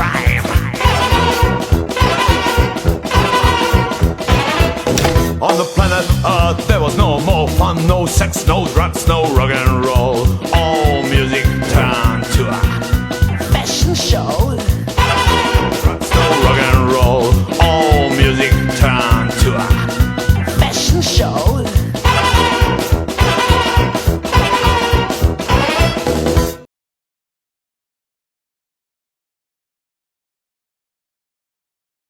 crime. On the planet Earth there was no more fun, no sex, no drugs, no rock and roll. All music